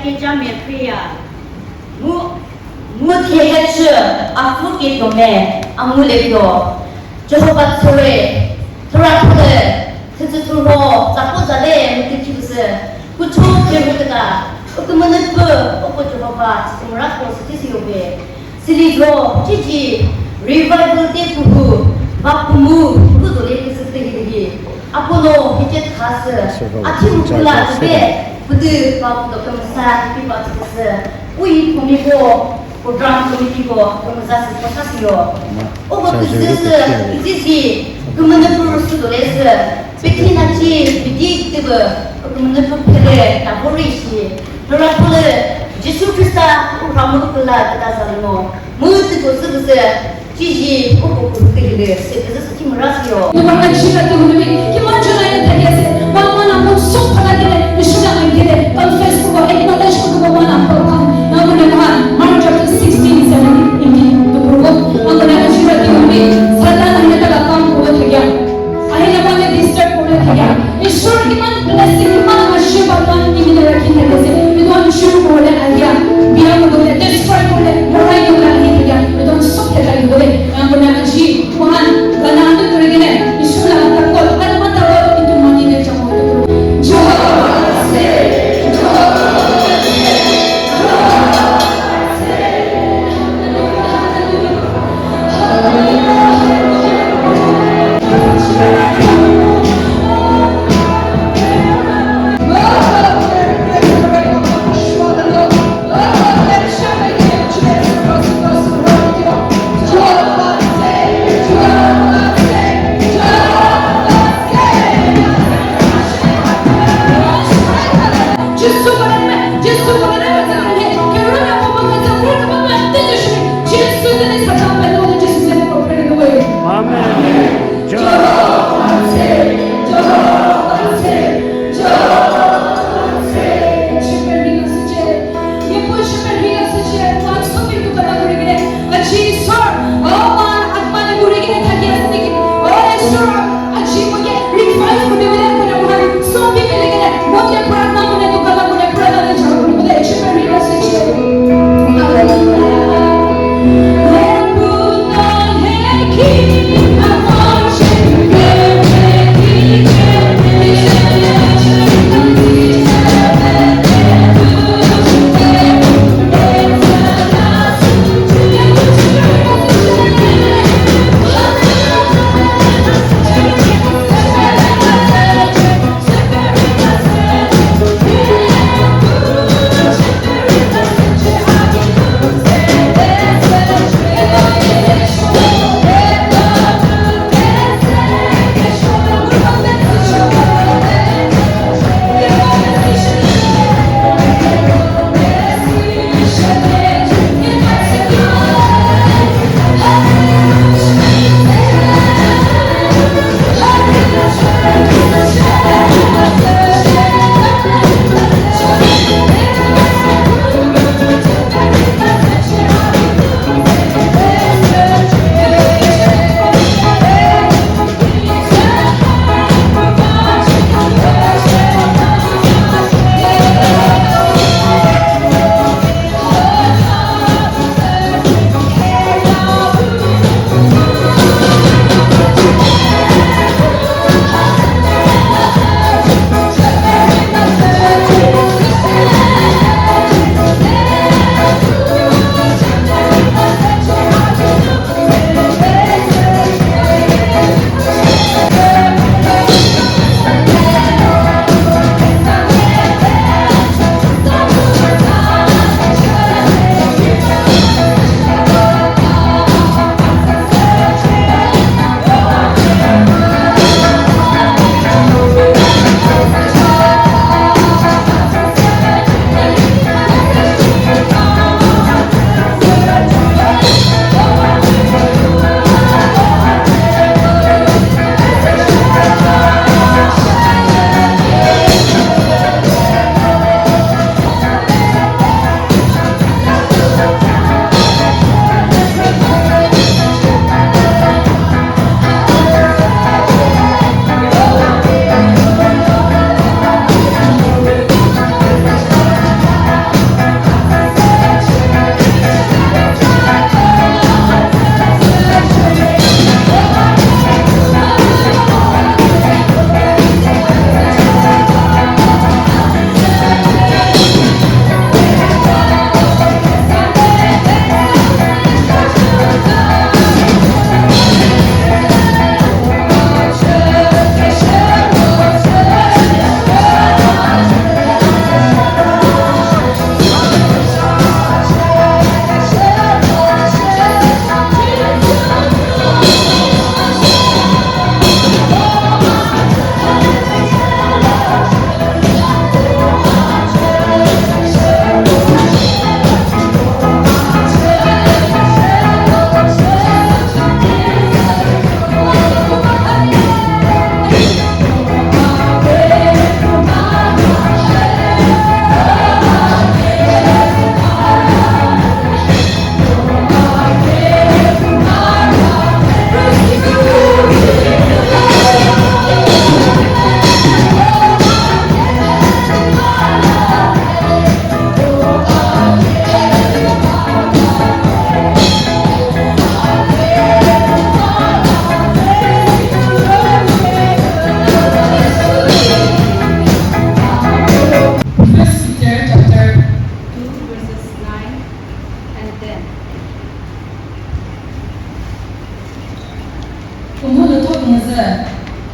给家免费呀，我天个吃啊，不给多没啊，我来多，最后把车位突然出来，他这突然咋不咋嘞？我这就是不出给我这个，我根本那个我不知道吧，怎么让公司这是有呗？是里头自己 revival 的不好，把父母不做的不是这个。Aku no hijat khas, aci mukula be, budu bau do kemasa, tapi bau kemasa. Ui komiko, program komiko, kemasa sepasio. Oh bau kemasa, kisi, kemana perlu sudah les. Bikin aci, bidik tiba, kemana perlu pere, tak boleh sih. Lalu pula, Yesus Kristus, orang mukula kita salino. Mulut itu sebesar. Cici, oh, betul, seperti merasio. Memang asyik tu lebih. Kita jangan yang tadi aja. Mana pun sok pada kita, sudah kita. Confess tu, acknowledge tu mana pun. Namun dengan Mark chapter 16:7 ini tu berbuat. Angkanya asyik tu lebih. Satan hanya tak akan buat lagi. Akhirnya mana disturb buat lagi. ईश्वर की मन blessing की मन आशीर्वाद की मिल रखी है जैसे ये तो आशीर्वाद बोले आया बिना बोले destroy बोले लड़ाई बोले आया ये तो सब लड़ाई बोले yang benar ji Tuhan karena itu tergene ईश्वर आता को हर मत और itu mani ने चाहो जो से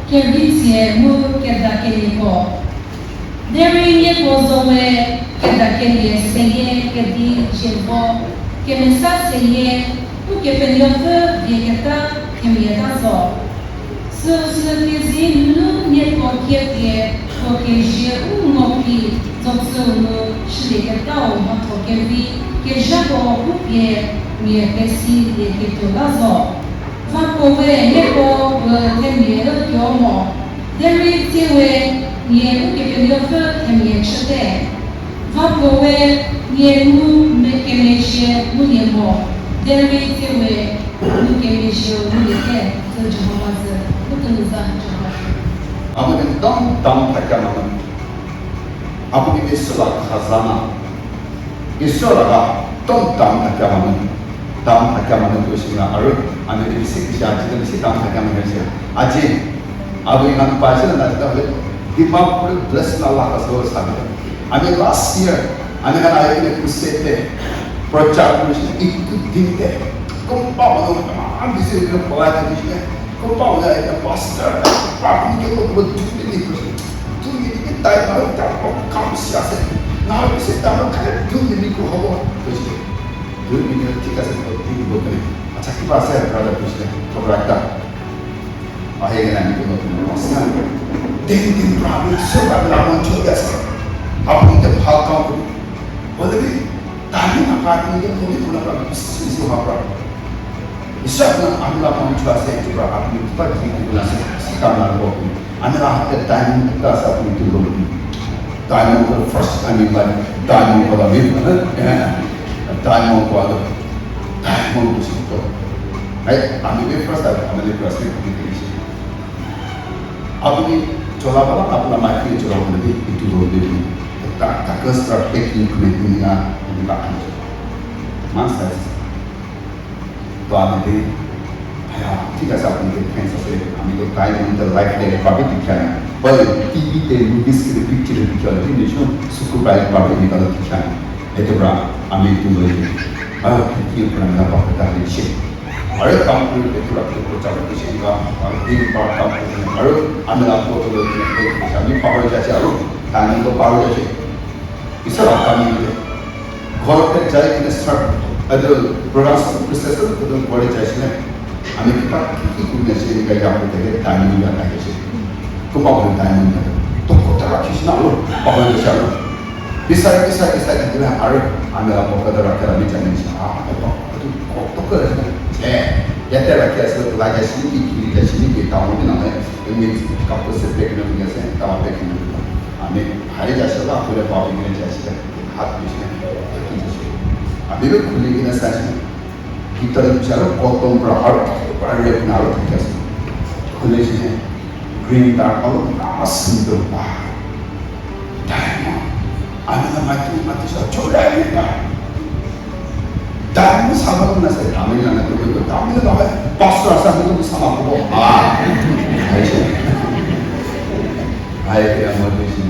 Kerbitie mu kedakeni ko. Derinye bozowe kedakeni seye kedi jebo kemesa seye u kepenyofe bieketa kemieta zo. Sözlükezi nu net orkepye orkeje u ngopi zopsunu şideketa o matokevi kejako upye miekesi deketola zo. Vakowe neko temye kyomo. Deri tewe nye ukepenyofe temye chete. Vakowe nye mu mekemeje mu yemo. Deri tewe nukemeje mu yeke zojumamaze. Mutunuza jumamaze. 아버님 땅 발견하면 아버님의 수락 하사나 이 수라가 땅 발견하면 땅 발견하는 것이구나 알을 아버님이 새끼시 아직은 땅 발견하는 것이야 아직 아버지가 빠지는 날이다 디마프를 bless 날라가서 사는 아니 last year 아내가 나에게 그세 때 프로젝트 것이 이끄딘데 꼼빠오는 안 비슷해 그 뭐가 되지 꼼빠오냐 이제 마스터 아버님께 뭐 두드리는 것이 두드리는 딸을 잡고 감시하세 나를 세다면 그냥 두드리고 하고 그것이 두드리는 티가서 두드리는 것들이 자기 봤어요 그러다 보시네 그러다 아예가 아니고 너무 왔으나 댕댕 브라비 서가를 한번 쳐야서 아버님께 파악하고 어디 다른 아파트는 게 돈이 돌아가고 무슨 하고 Isyaratnya adalah penguasa yang juga akan kita dibuat sekarang lalu. Adalah the time kita saat itu dulu. Time for the first time in life. Time for the live. Time for the time for the situ. Right? Kami the first time kami the first time kami ini. Abis coba apa apa nama itu coba menjadi itu dulu. Tak strategi kemudian dilakukan. Masa तो आने हाँ ठीक है साहब मुझे cancer से हमें तो टाइम इन द लाइफ में काफी दिखा है पर टीवी पे मूवीज के पिक्चर दिखा है लेकिन जो सुकुबाई काफी निकाल दिखा है ये तो बड़ा हमें तो वही ये पुराना बात का है और काम को थोड़ा तो चालू कीजिएगा और दिन बार काम और हमें आपको तो हमें पावर जैसे और टाइम तो पावर जैसे इस तरह काम नहीं घर पे जाए कि start ada proses itu betul boleh jadi kami kita punya sini kayak apa tadi tanya juga kayak sih kau tanya tuh kota lagi sih nalu apa yang saya bisa kita harus ambil apa kata rakyat bicara sih apa itu kok kerja ya terlaki asal lagi sini kita mau di mana ini kapal sepeda punya saya tahu pekin kami hari jasa lah boleh bawa ini jasa hat bisnya Abiru kulit kita saja kita bicara potong berharap pada nalar kita kulit ini green dark kalau asam tu diamond anda mati saya coba ni diamond sama mana saya kami nak tu kami nak pastor asal itu sama aku ayah yang motivasi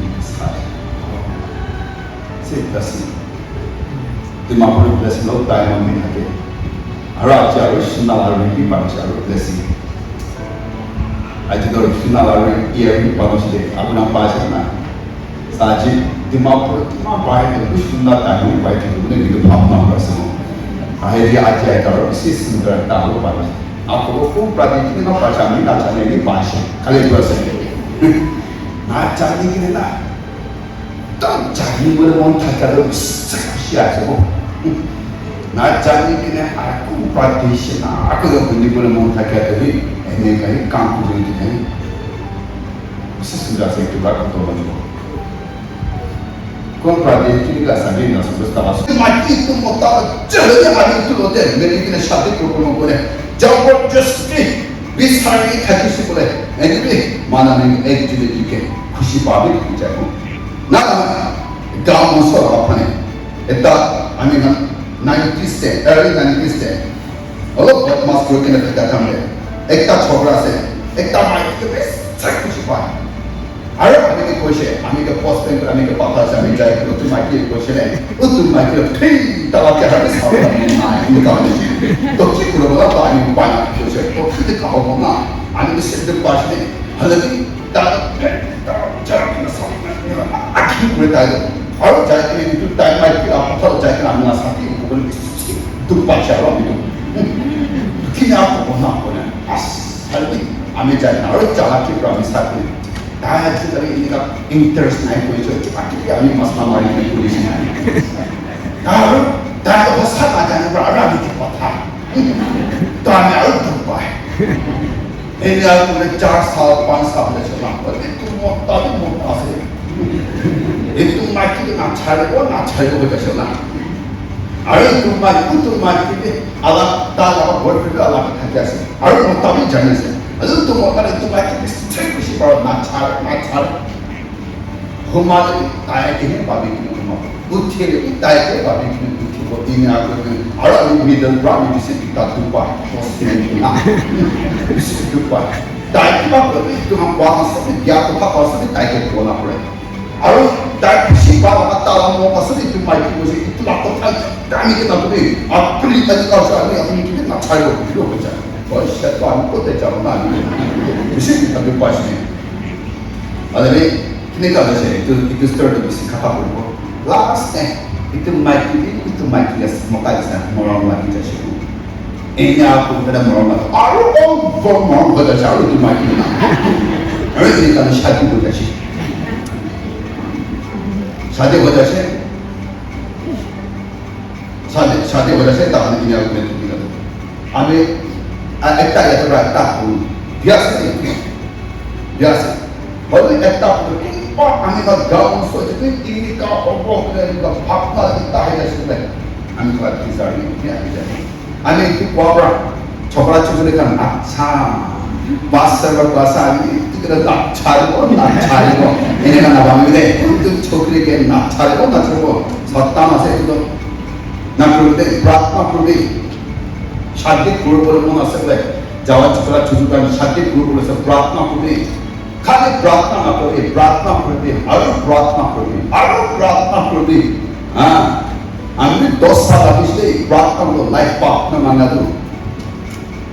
sekali Dimapur blessing lo time में लगे हरा चारों शिनालारी भी पांच चारों blessing आज तो शिनालारी ये भी पांच दे अपना पांच ना साजी dimapur बाहर में कुछ सुंदर time में बाहर के लोगों ने भी भावना कर सको आये आज आये करो इसी सुंदर तालों पांच आपको को प्रादेशिक में ना पहचानने ना जाने की पांच खाली बस ना जाने की ना तब जाने वाले मन था क्या siapa nak jadi kena aku praktisi nak aku dah punya pun mau tak kaya tadi ini kaya kampus ini kaya mesti sudah saya coba untuk bantu kau praktisi ni lah sambil nak sebut tahu mati tu mau tahu jadi hari itu loh deh mereka kena syarat program boleh jawab just bisa ini kaki sih boleh ini mana ni jadi juga खुशी पावे बिचारो ना गांव में सो apa ni Eta, I mean, 90s day, early 90s day. Allah buat mas guru kena berkata mereka. Ekta छोकरा से, ekta mic के base, सब कुछ पाए. अरे हमें के कोशिश, हमें के पोस्ट पे हमें के पापा से हमें जाए तो तुम माइक की कोशिश है. उस माइक के फिर तब क्या है सारा निकालने. तो किसी को बोला तो हमें पाना कोशिश. तो किसी का हो ना, हमें सिर्फ पास में 하늘이 딱 저렇게 아끼고 그랬다 바로 자기들이 또 딸말 뛰어 바로 자기가 안 나서 그걸 뚝박샤로 믿고 그냥 보고 나보네 살기 아미 자기 나를 잘하기 그러면 살기 다 지들이 이니까 인터레스트 나이 보이죠 아끼기 아니 마스터 말이 보이시나 나를 나도 사가자는 걸 알아보지 못하 또 아미 알고 봐 Inilah mulai 4 saat 5 saat dah cakap, itu mau tadi mau pasal, itu mati nak cari kita cakap, ada itu mati ni, Allah dah buat kita Allah kita sih, ada mau tadi jangan sih, ada itu mau itu mati ni, setiap kali baru nak cari, humana tayar ini babi kita mau, uti ni tayar babi kita ini aku ni, ada ni middle ground ni bisa kita tumpah, posisi ni, bisa tumpah. Tayar kita itu ham bahasa ni dia tu apa bahasa ni tayar kita nak boleh. Aru tayar si bahasa talam mau bahasa ni tu macam itu lah tu kami kita tu ni, apa ni tadi kau cakap ni, apa ni kita nak cari itu kerja. Kalau syaitan pun tak cakap mana, bisa kita tumpah sini. Ada ni, ni kalau saya itu story bisa kata boleh. Last itu mati ya semua kita orang lagi jadi. Ini aku pada orang lagi. Aru orang pada cakap itu mati na. Ini kalau syadi boleh jadi. Syadi boleh jadi. Syadi boleh jadi tak ini aku boleh tu. Ami, ekta ya tu ekta pun biasa. Kalau ekta pun Ami ka gaun so jadi ini ka obok dari ka fakta kita ada sebenarnya. Ami ka kisah ini ada. Ami itu kuabra, coklat coklat kan acha, bahasa ini kita nak cari ko. Ini kan apa ni? Itu coklat kan nak cari ko. Satta masa itu nak perlu pratma syadid guru mana sebenarnya. Jawa coklat coklat syadid guru pratma खाली प्रार्थना न करो आरु प्रार्थना करो हाँ हमने 10 साल अभी से प्रार्थना को लाइफ पार्टनर मांगा तो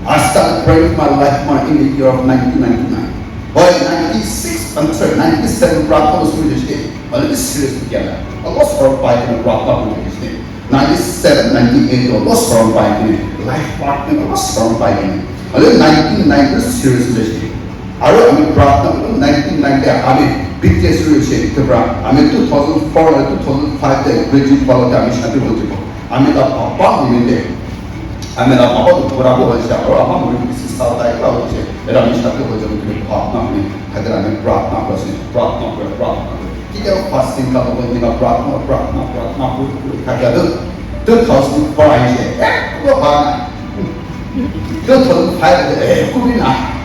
I started praying my life in the year of 1999 by 97 प्रार्थना शुरू किए और इस सीरीज किया Allah serve by the प्रार्थना शुरू किए 97 98 Allah serve by the life partner Allah serve by the और 1990 सीरीज किए Aru kami प्रार्थना 1990 kami BTS relation itu kami 2004 dan 2005 dah graduate kalau kami satu betul. Kami dah apa ni deh? Kami dah apa tu berapa hari sahaja. Orang apa mungkin bisnis tahun dah kalau je. Kami satu betul kita प्रार्थना ni. Kadang kami प्रार्थना. Kita fasting kalau kita प्रार्थना kadang 2004 aja. Apa? 2005 kubi na.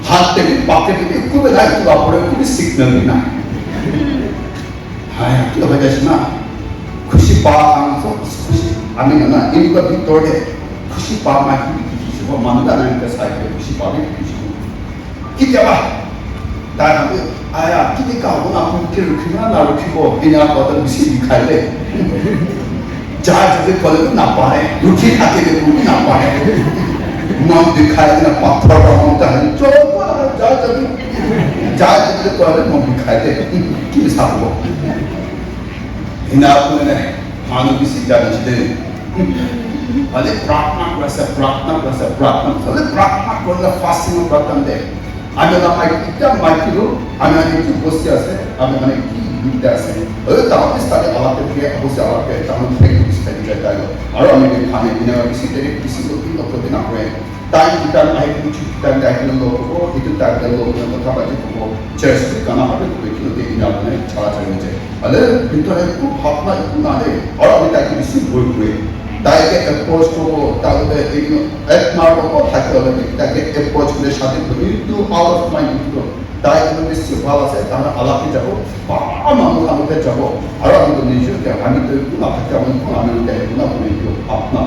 हाथ तेरे पाके तेरे कुबे light तो आपरे कुबे signal बिना हाँ यार तो वजह से ना खुशी पाँ खुशी आमी ना इनका भी तोड़े खुशी पाँ माँ की खुशी वो मानता नहीं कर सकते खुशी पाँ भी खुशी कितना बार ताकि आया कितने का वो ना कुछ रुकिना ना रुकिको इन्हें आप बता बिसी दिखाई ले चार जगह कॉलेज ना पाए रुकी आके के रुकी ना पाए मन दिखाई ना पत्थर का होता है जो जाते कॉलेज में दिखाई दे किस साल को इन्हें आपको ने मानो किसी जाने से अरे प्रार्थना करना फास्टिंग प्रार्थना दे आगे ना माइक लो आगे ना एक बोस्ती आसे आगे ना एक बीट आसे अरे ताकि सारे आवाज़ के लिए बोस्ती आवाज़ के ताकि फेंक किसी तरह की जाता है और हमें भी खाने पीने में किसी को भी लोग ना हुए time kita naik kucing kita naik logo itu target logo yang pertama itu logo church karena apa itu itu di dalamnya cara aja ada itu ada itu hafna itu nade orang kita kisi boleh তাই ke approach ko তাহলে এই এক mark ko থাকতে হবে তাকে approach করে সাথে to out of mind তো তাই যদি ভালো আছে তাহলে আলাপে যাব আমাকে যাব আর আমি তো নিজেকে আমি তো না থাকতে আমি না বলি আপনা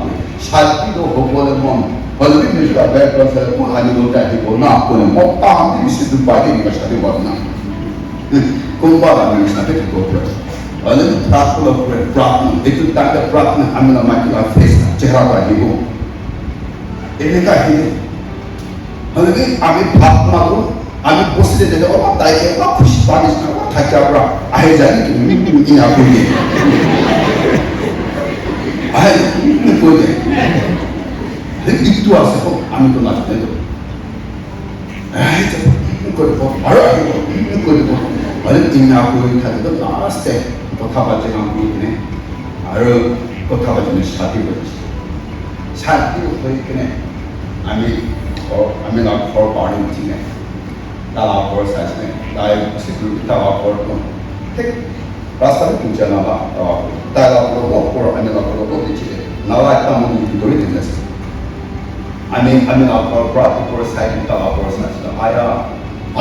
শান্তি তো বলে মন Kalau ni juga background saya pun hanya lupa di bona pun mau paham di situ bagi ni macam tu buat nak. Kumpul ni macam tu kumpul. Kalau ni praktek itu tanda praktek ambil macam tu face cehara bagi bu. Ini dah ini. Kalau ni ambil praktek tu আমি বসে যেতে ওরা তাই ওরা খুশি পানিস না থাকে আমরা আহে জানি কি না করি আহে কই একটু আছে আমি তো নাচতে দেবো করে আরো করে অনেক দিন না করে থাকে তো লাস্টে কথা বাজে না কিনে আরো কথা বাজে সাথী করেছি সাথী হয়ে কিনে আমি না ঘর বাড়ি কিনে তালা পর সাজনে তাই সিকিউরিটি তালা পর ঠিক রাস্তায় পৌঁছে নালা তালা পর আমি না পর দিচ্ছি নালা একটা মন্দির ভিতরে দিতেছে আমি না পর প্রাপ্ত করে সাইড তালা পর সাজনে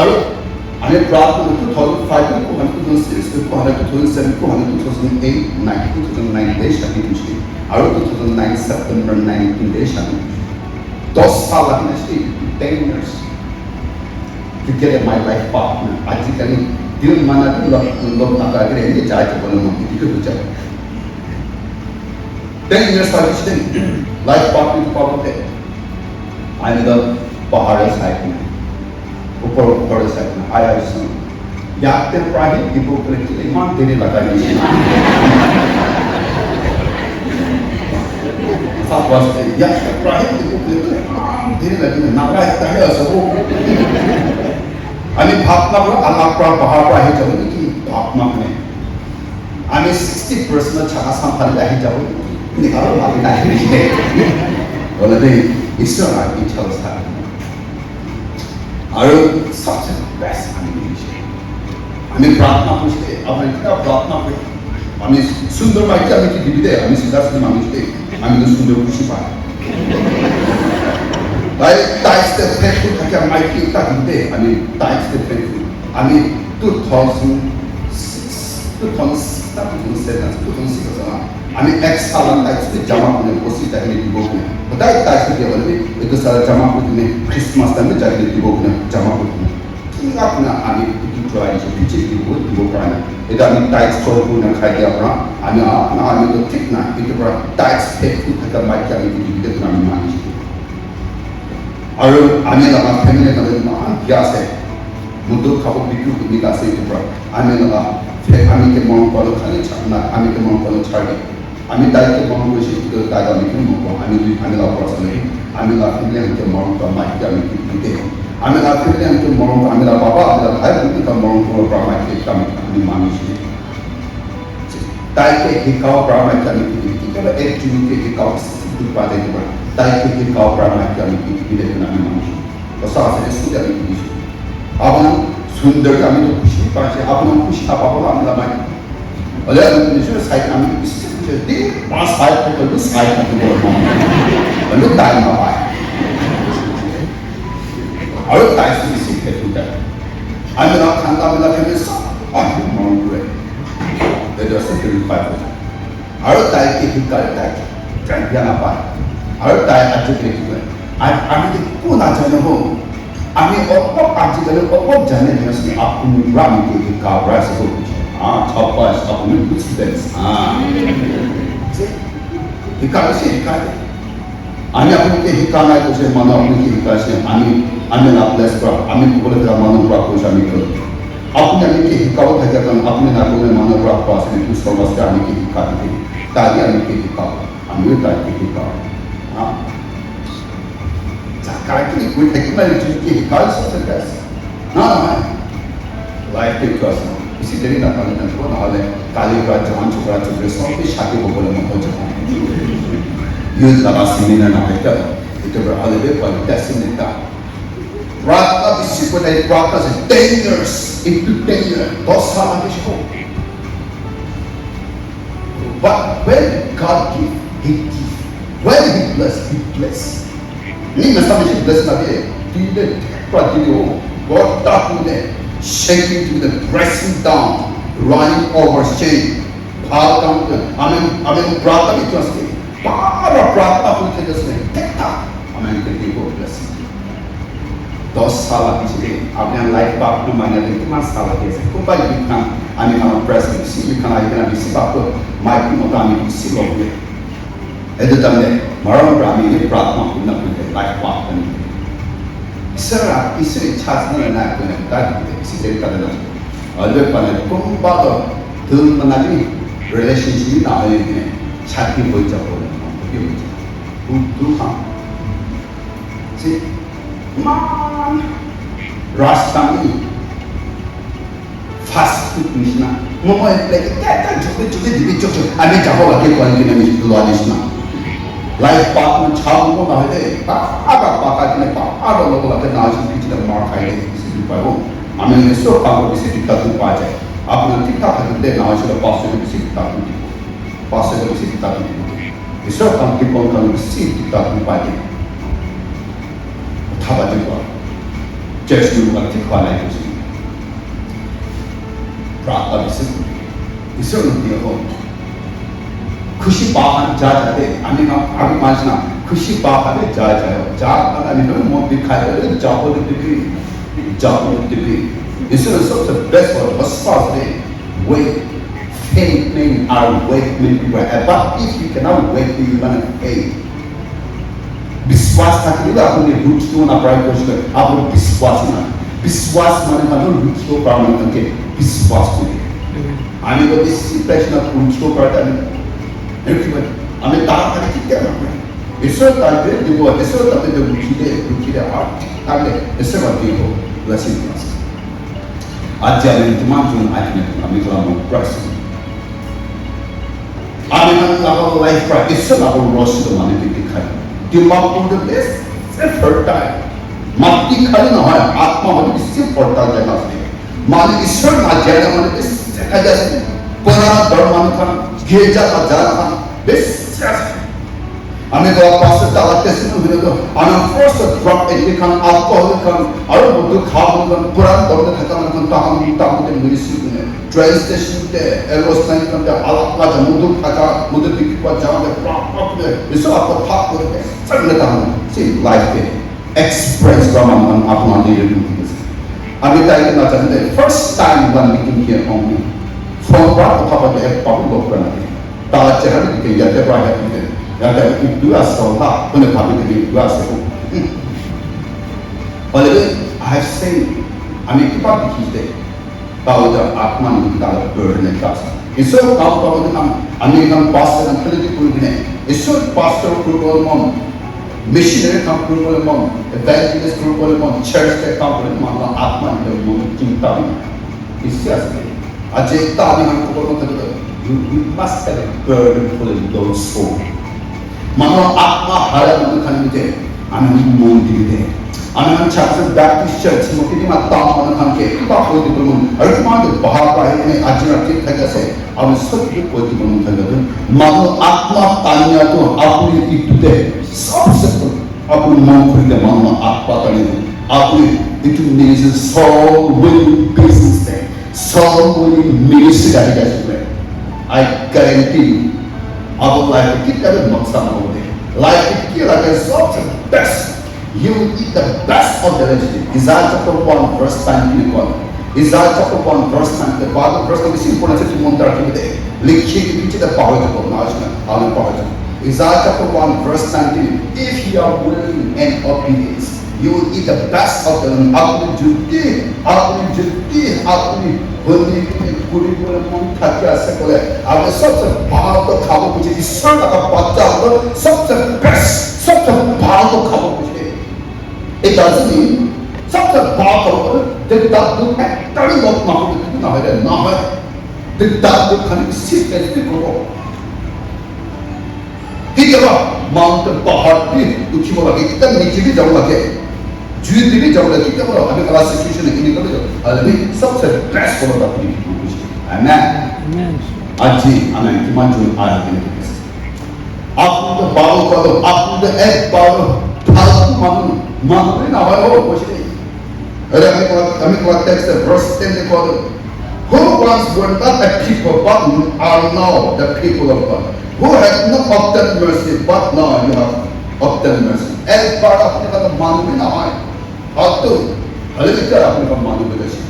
আরো আমি প্রাপ্ত 2005 2006 2007 2008 2009 দেশ আমি বুঝি আরো 2009 সেপ্টেম্বর 19 দেশ আমি 10 সাল আমি 10 years to get my life partner. Actually, दिन माना तो लोग ना करके ये जाए तो बोले मुझे दिक्कत हो जाए. 10 years service thing, life partner to follow it. I'm the पहाड़ साइड में, ऊपर साइड में आया इसमें. यात्रा प्राणी people करके इमान देने लगा नहीं. साथ वास्ते यात्रा प्राणी people करके इमान देने लगी ना नारा इतना है सबको. আমি ভাবনা বলে আমার প্রাণ পাহাড় আহি যাব কি ভাবনা মানে আমি 60% চাখাসাং ফালে আহি যাব নিকালো ভাবি না হিতে বলে দেই ঈশ্বর আর ইচ্ছা থাকে আর সবচেয়ে বেস্ট আমি প্রার্থনা করতে আপনি কি প্রার্থনা করি আমি সুন্দর বাইকে আমি কি দিবি দে আমি সিধা সিধা মানুষকে আমি তো সুন্দর খুশি পাই তাই স্টেপ ফেসবুক থাকে আমার কি তাকিতে আমি তাই স্টেপ ফেসবুক আমি 2007 আমি এক সাল তাই স্টেপ জামা পরে বসি তাই দিব না তাই তাই স্টেপ বলে এই তো সারা জামা পরে ক্রিসমাস টাইমে যাই দিব না জামা পরে কি আপনা আমি কি ট্রাই করছি দিব পারে না এটা আমি তাই স্টোর করে না খাই আমরা আমি তো ঠিক না কিন্তু তাই স্টেপ থাকে মাইকে আমি দিতে আমি মানি আৰু আমি আমাৰ ফেমিলি কাৰণে ইমান বিয়া আছে মুদু খাব বিক্ৰী কৰি আছে এইটো আমি আমি মন কলো খালি ছাপনা আমি মন কলো ছাড়ি আমি দায়িত্ব মন কৰিছো কিন্তু তাই আমি আমি লগৰ আছে আমি ফেমিলি মন মাইকে আমি দিতে আমি ফেমিলি মন আমি বাবা আমি ভাই কিন্তু মন কৰিব মাইকে আমি মানিছো তাইকে শিকাও মাইকে আমি কেতিয়াবা এক জুনিকে শিকাও পাতে দিব তাইকে শিকাও মাইকে আমি দিতে আমি মানিছো তো সাথে সুবিধা আমি দিছো আপনার সুন্দর আমি তো খুশি পাচ্ছি আপনার খুশি পাবো আমি লামাই বলে নিজের সাইড আমি দিই পাঁচ সাইড থেকে সাইড করতে বলবো বলে তাই না পায় আর তাই শিখে তুই আমি না খান্তা আমি না ফেলে আমি মন করে এটা সেকেন্ড পাই আর তাইকে শিকায় তাই জানা পায় আর তাই আছে কি আর আমি কোন আছে না আমি আজকাল জানে যে আপনি রামি কে কাবরা সে ছাপাস আপনি বুঝতেন হিকাছে আমি আপনাকে হিকানা করছে মানে আপনি কি হিকাছে আমি না প্লেস করা আমি বলে দেওয়া মানব রাখবো আমি করি আপনি আমি কি হিকাও থাকে কারণ আপনি না করে মানব রাখবো আসলে কিছু সমস্যা আমি কি হিকা দিই তাই আমি কি হিকাও আমিও তাই কি হিকাও Característica de tecnologia que Ricardo se faz. Não, life take us. Esse dele na paleta toda na hora, cali para John para a pessoa que chega com bola no rosto. E o da vacina na beca, então para a leve para descer Prata discípulo da prata é 10 years, into 10 years, 2 salas de escola. But when God give, He give. When He bless. Ni mesta me bless na be dile pra dile God tap me shaking to the pressing down running over shame how come amen prata me to say para prata to take us tekta amen take God bless 10 salah piche apne life pa apne mane le kiman salah ke se ko ba yikan ani kama president si yikan ai kana bisi ba ko mai ko ta mi si lo be itu tamne maram brahmi ni pratma kunna kunna life path 이스라엘 차선을 나그네 딸인데 시대를 가다가 얼마 번에 꿈봐도 더 만나니 relationship이 나오는데 자기 보이자 보는 그게 뭐지? 우두함. 지, 만 라스타니 파스트 푸드시나 뭐뭐에 내게 깨끗 저게 니비 쪽쪽 아니 잡아가 게 관계는 이거 아니시나. Life partner 차고 나올 때 아가 바까지네 아가 먹고 그 나중에 피치다 마카이에 있을 거고 아멘 수업 방법 있을 때 딱 빠져 앞으로 틱탁 하는데 나와서 바스를 있을 때 딱 바스를 있을 때 딱 수업 방법 기본적으로 있을 때딱 빠져 다 빠질 거야 제스루가 tik화나 이거지 프라타 있을 때고 그시바한 자자데 아니나 아비 마시나 그시바하데 자자요 자가 아니면 뭐 비카를 자고를 되기 This is such a best for us today. Wait, faith means our wait may be right. But if you cannot wait, you cannot faith. विश्वास था अपने roots को ना pride कोशिश कर आप विश्वास माने हम रूट्स को प्राप्त करके विश्वास को आने को इस प्रश्न of रूट्स को प्राप्त करने हमें तार करके क्या करना है ईश्वर तारे देखो ईश्वर तारे जो रुचिले आर्ट तारे ईश्वर बात देखो blessing us आज हमें तमाम जो हमें तो हम प्रश्न हमें लाभ लाइफ प्राइड ईश्वर लाभ रोश तो माने दिखाई दिमाग से fertile माटी खाली ना है आत्मा में इससे fertile जगह से माने ईश्वर ना जगह माने इससे क्या जैसे पुराना धर्म माने था गिरजा का जाना था बेस हमें तो पास ताकत से नहीं तो अन first drop एक kan alcohol kan और वो खाओ kan पुराना धर्म का था kan ताकत के मिनिस्ट्री में train station के एरोस्लाइन kan के अलग का जमुदु का मुदु दिख को जाओ के प्रॉपर में इसे आपको थाप करके सब लेता हूँ see life के express ड्रामा अपना नहीं रहती है अभी ताकि ना चाहते first time when we came here only from what the top of the head probably look for nothing ताकत चेहरे दिखे या तो बाहर दिखे या तो एक दूसरा सोना उन्हें भाभी के लिए दूसरा से और I have seen हमें की बात दिखी है ताऊ आत्मा ने ताऊ बर्डने का ईश्वर ताऊ ताऊ हम अनेकन पास्टर हम पहले कोई भी नहीं ईश्वर पास्टर प्रोग्राम मॉन मिशनरी काम प्रोग्राम मॉन इवेंजलिस्ट प्रोग्राम मॉन चर्च के काम प्रोग्राम मॉन आत्मा ने मॉन चिंता में इससे आगे आज एक ताऊ ने हमको बोला You must have a burden for those souls. Mano atma hara mano khanite, anu mondite. Anu Chakhesang Baptist Church Chümoukedima tam mano khanke, kita kodi bermun. Arjuma de bahar pahe ne ajna tik thaga se, anu sab ki kodi bermun thaga tu. Mano atma tanya tu apni itute, sabse apni man khulke mano atma tanya. Apni itu means soul winning business day, soul winning ministry dari kasih. I guarantee you, our life will keep every month over there. Life will keep like a sort of best. You will eat the best of the vegetable. Isaiah chapter 1, verse 21. Isaiah chapter 1, verse 9. The Bible verse number 6 puna se montar ki de. Likhe ki piche the power to go. Naashna, aanu power. Isaiah chapter 1, verse 19. If you are willing and obedient, you will eat the best of them. Apni jutti, बंदी की पूरी पूरे मन थक ऐसे कोले अब सबसे बाहर तो खाओ कुछ ईश्वर का बच्चा हो सबसे बेस्ट सबसे बाहर तो खाओ कुछ it doesn't mean सबसे बाहर हो जब तक तू तभी लोग ना है जब तक तू खाने सिर्फ ऐसे करो ठीक है बा माउंटेन पहाड़ भी ऊंची वाला इतना नीचे भी जाऊँ लगे जीवित भी जाऊँ लगे क्या बोला अभी क्लास सिचुएशन है इन्हीं को ले जाओ अरे सबसे बेस्ट करो अपनी Amen. Aji, amen. Kiman jul ayat ini. Aku tu baru kalau aku tu baru tahu mana ni awal awal macam ni. Ada kami keluar teks verse 10 dekor. Who once were not a people but are now the people of God. Who have not obtained mercy but now you have obtained mercy. Baru apne kata manu ni awal. Aku hari kita apne kata manu begitu.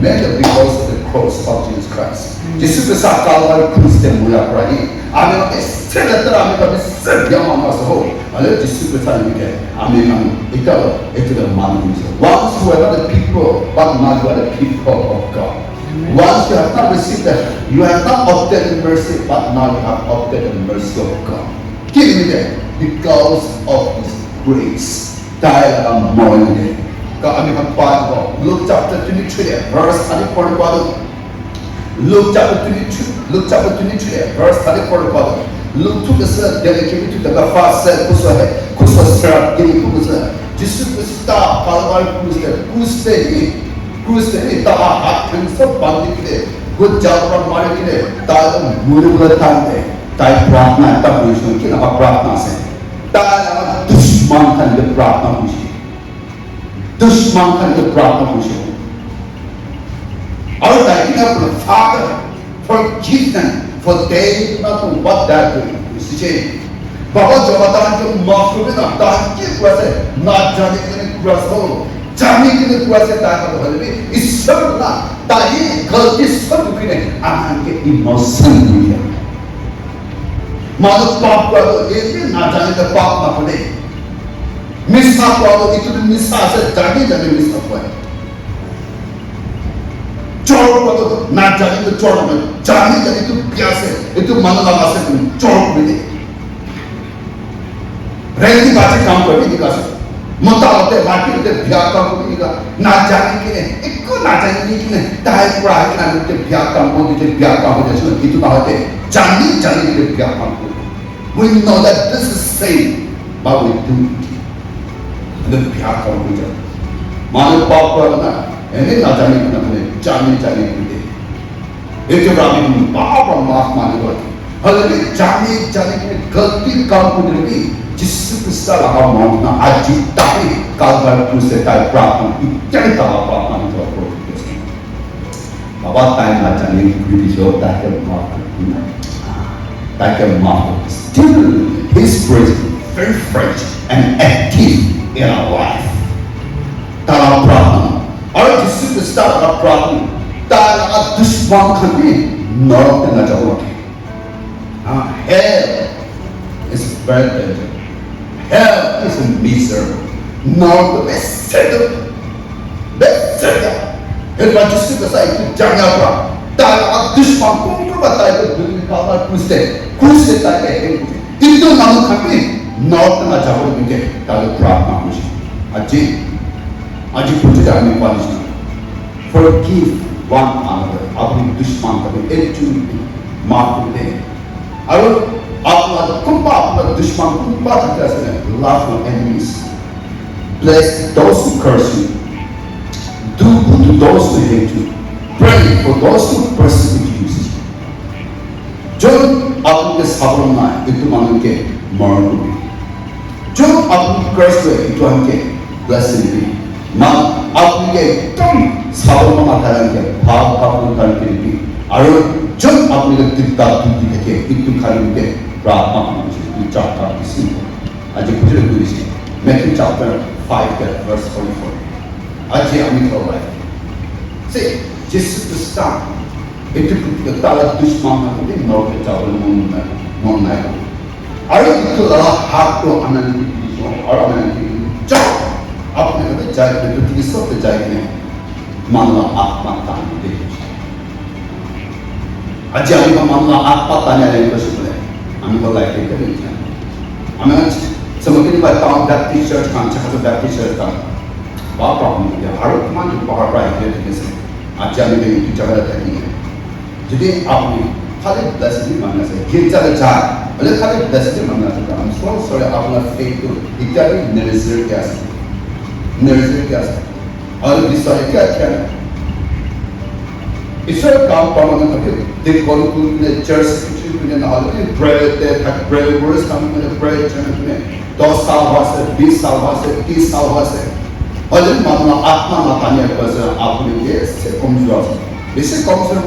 Mainly because of the cross of Jesus Christ. Jesus के साथ कालवारी क्रूस से मुड़ा पड़ा ही आने वाले 세렸더라 아메가 비슷 양만나서 알레 디스크타니게 아메가 이거 많은 거죠. Once you are not the people, but now you are the people of God. Once you have not received that, you have not obtained mercy, but now you have obtained the mercy of God. Give me that because of His grace. Dahil ang morning. Kami magpapagawa. Luke chapter 23, verse 34. Luke chapter 23, verse 34. Luke took us dedicated to the fast said, Kusa serap gini kusa. Jisu kusta palwal kuste ni taha hatang sa bandi kide. Good job from Mari kide. Tayo guru tante. Tayo prarthna ta Krishna kina ka prarthna se. Tayo dushman kan ke prarthna kushi. Dushman kan ke prarthna kushi. Our thanking Father, forgive them, for they do not know what they are doing. Baba Jabatan ke maaf karo na tahan ke kuasa na jane ke kuasa ho jane ke kuasa tahan karo bhale ishwar na tahi galti sab kine aman ke emotion diya mano paap karo ek na jane ke paap na pade mishap karo itu mishap se jane mishap karo chor karo na jane ke chor na jane itu biasa itu mano na masa chor bide रेंदी बातें काम करने की कासे मता होते बाकी होते ब्याह काम करने का ना जाने के ने इक्को ना जाने के ने ताई प्राय के ना होते ब्याह काम होते ब्याह काम होते सुन itu ना होते जाने के ब्याह काम होते we know that this is same but we do the ब्याह काम होते मानो पाप करना ऐसे ना जाने के ना जाने के एक जो रामी पाप और माफ माने होते हल्के जाने के गलती काम होते जिससे किस्सा लगा मानना आज जीता है काल भर तुझसे ताई प्रार्थना इतने ताला प्रार्थना में तो करो बाबा ताई ना जाने की कोई जो ताकि माफ करना ताकि माफ still His grace very fresh and active in our life ताला प्रार्थना और जिससे किस्सा लगा प्रार्थना ताला दुश्मन खाने नरक में न जाओगे hell is very dangerous. Hell is miserable. Not the best settled. Best settled. And what you see beside the Jangapa, Tala, Dushman, Kumba, the Kala, Kuste, Take, into Namu Kami, not the Najawa, we get Tala Prabha, Aji put it on the punishment. Forgive one another. Abhi Dushman, to mark the I will. Apna kumpa dushman kumpa jasa love your enemies, bless those who curse you, do good to those who hate you, pray for those who persecute you. जो आपके साबुन ना itu manuke marun, जो आपके curse itu anke blessing be, man आपके तुम साबुन माताran के भाव करके भी, और जो आपके तिक्ता तुझे के itu खाली के Prabhupada in chapter 5. Aji kujile kuisi. Matthew chapter 5 verse 44. Aji ami thora. See, Jesus Christ. Itu kita tala dushman itu norte chawal mon naik. Ayo itu lah hak to anandi itu orang anandi. Jauh. Apa yang kita jahit itu kita sok jahit ni. Mana atma tanya deh. Aji ami mana atma tanya deh itu sebenarnya. I'm going to like it. I'm going to semakin banyak tahun Baptist Church kan, Chakhesang Baptist Church kan, apa problem dia? Harus mana tu bahar right dia tu sih. Ajar ni itu cara tadi. Jadi apa ni? Kalau blessing mana sih? Kita jar. Kalau blessing mana tu kan? I'm so sorry. Apa nak faith tu? Itu ada nursery class. और दूसरा क्या क्या ईश्वर काम पावन करके देखो उन्होंने church में ना हाल में प्रेयर ते तक प्रेयर वर्स काम में प्रेयर चैनल में 10 साल वास्ते 20 साल वास्ते 30 साल वास्ते और जब मानो आत्मा माताने पर से आपने ये से कमजोर इसे कमजोर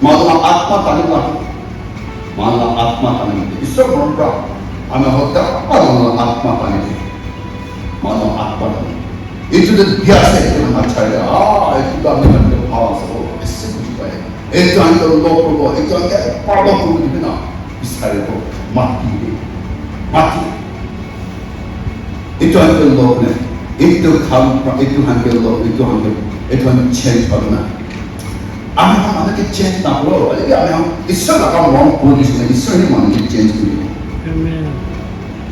मानो आत्मा ताने मानो आत्मा ताने ईश्वर बोलता हमें होता मानो आत्मा ताने मानो आत्मा ताने itu dia saya macam itu dah memang power so itu yang kita local itu yang kita power itu di mana bisa itu mati. Itu hampir loh nih, itu hampir loh, itu change karena. Amin kita change nak loh, jadi amin Islam akan mau posisi Islam ini mana kita change dulu.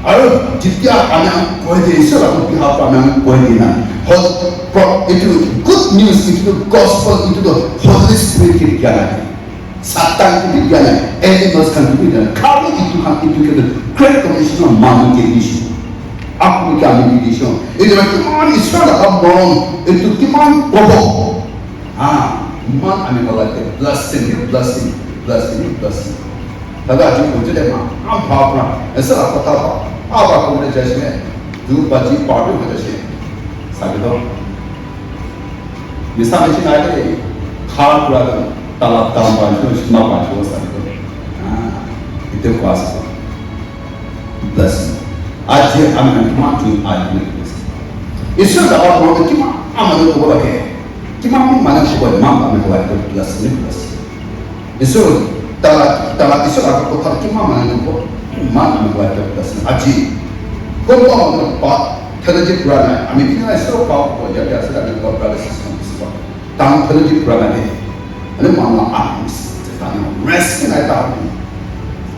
Ayo, jika amin kau ini Islam akan pihak amin kau ini na, itu good news, itu gospel, itu Holy Spirit kita jalan. Satan itu jalan, animals kan itu jalan. Kalau itu kita Great Commission mahu condition. Aku kami condition. Itu macam Israel akan mau itu kiman bobo. Man kami kalau itu blessing. Tapi aja pun jadi mah, apa? Esok apa tahu? Apa kau boleh jadi? Dua baju party boleh jadi. Sabi tu. Misalnya sih ada ni, khal pula talap baju, semua baju sabi tu. Itu kuasa. Blessing. Aja kami maju aja ni. Esok dah orang tu cuma amal tu boleh ke? Cuma mana sih boleh mampu kami buat itu blessing. Esok Talat isu aku kotor cuma mana kami buat itu blessing. Aji. Kau tahu apa? Terjadi berana. Kami tinggal isu kau jadi asal kami kau berada sistem isu. Tang terjadi berana ni. Ada mana artis? Tanya rest ni ada.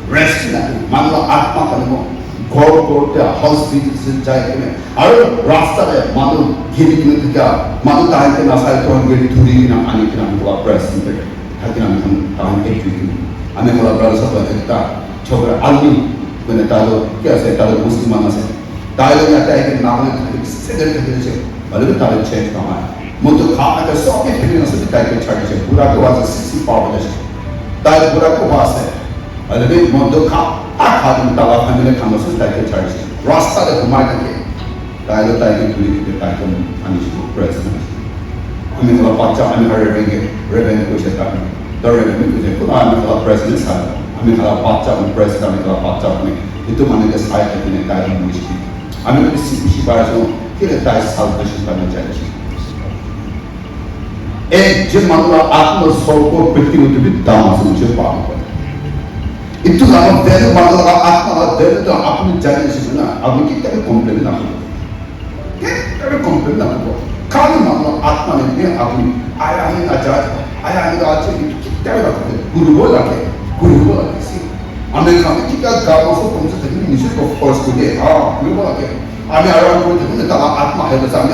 Rest ni ada. Mana atma kami mau. Gor dia hospital sejai kami. Ada rasta dia. Mana gini kita. Mana tahan kita asal tuan gini turi nak ani kita buat rest ni. Hati kami tahan ekstrim. Kami kalau berada satu kita coba almi. Kena tahu. Kaya saya tahu Muslim mana saya. Tahu yang ada yang nama sedang terjadi. Lalu kita change nama. Untuk kami ada soal yang kita tahu cari. Pura kuasa 60 power dah. Tahu pura kuasa. Lalu untuk akal kita lah kami nak kamu tahu cari. Rasta dah kumai lagi. Tahu yang kita tahu kami semua present. Kami kalau baca kami hari revenue kuasa kami. Revenue kuasa. Kami kalau present sana. Kami kalau baca kami present. Kami kalau baca kami itu mana ke saya kini tahu mesti. Kami mesti siapa kita tahu salvation kami jadi. Jemaah atma soul betul betul dalam sejuta. Itu kalau value masalah atma value tu apa jadi sebenarnya. Apa kita komplain nak? Kita komplain nak. Kalau masalah atma ni apa? Ayah ni ajar itu kita nak. Guru bola sih. Amerika kita gaul so konsep ini mesti kau first today. Guru bola ke? Kami orang itu kita tak atma ada sama.